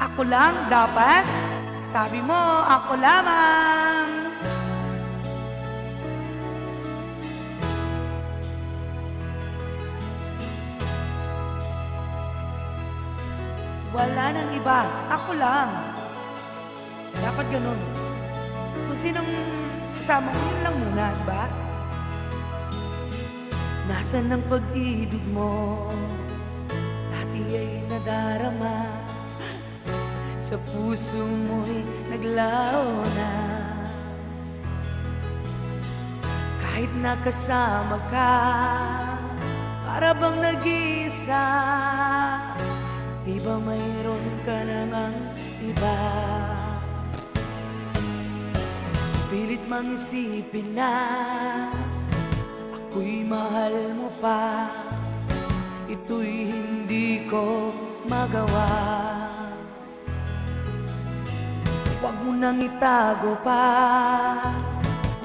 Ako lang dapat? Sabi mo, ako lamang. Wala nang iba, ako lang. Dapat ganun. Kung sinong kasama ko, yun lang muna, diba? Nasaan ang pag-ibig mo? Dati ay nadarama, sa puso mo'y naglaho na. Kahit nakasama ka, para bang nag-iisa, di ba mayroon ka namang iba? Pilit mang isipin na ako'y mahal mo pa, ito'y hindi ko magawa. Huwag mo nang itago pa,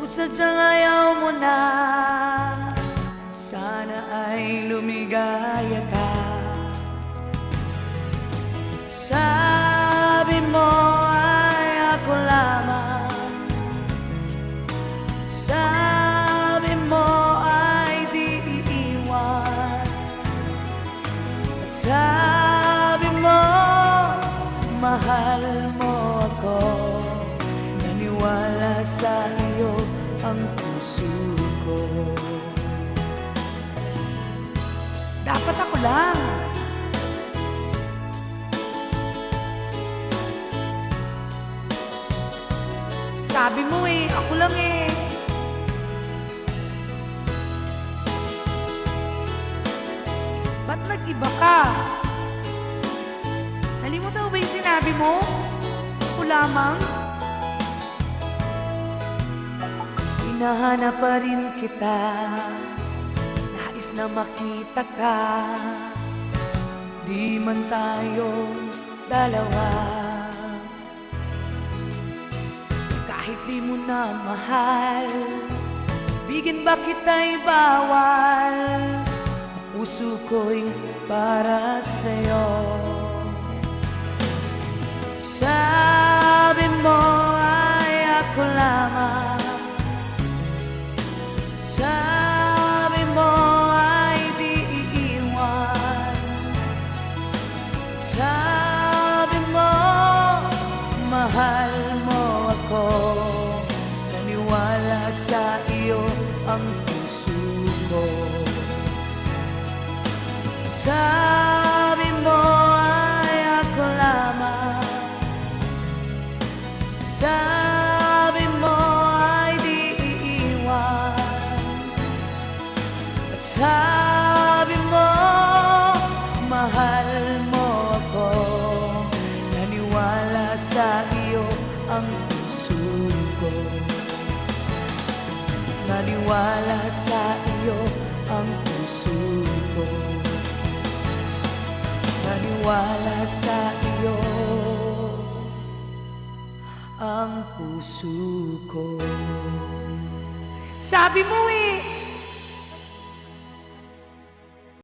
kung sadyang ayaw mo na, sana ay lumigaya ka. Sabi mo ay ako lamang, sabi mo ay di iiwan, at sabi mo mahal mo ako. Naniwala sa iyo ang puso ko. Dapat ako lang. Sabi mo ako lang Ba't nag-iba ka? Nalimutan mo ba yung sinabi mo? Ako lamang? Hinahanap pa rin kita, nais na makita ka, di man tayong dalawa. Kahit di mo na mahal, bigyan ba kita'y bawal? Ang puso ko'y para sa'yo. Sabi mo ay ako lamang, sabi mo ay di iiwan, sabi mo mahal mo ako. Naniwala sa iyo ang puso ko. Sabi mo ay ako lamang, sabi mo ay di iiwan, at sabi mo mahal mo ako. Naniwala sa iyo ang puso ko. Naniwala sa iyo ang puso ko. Naniwala sa iyo ang puso ko. Sabi mo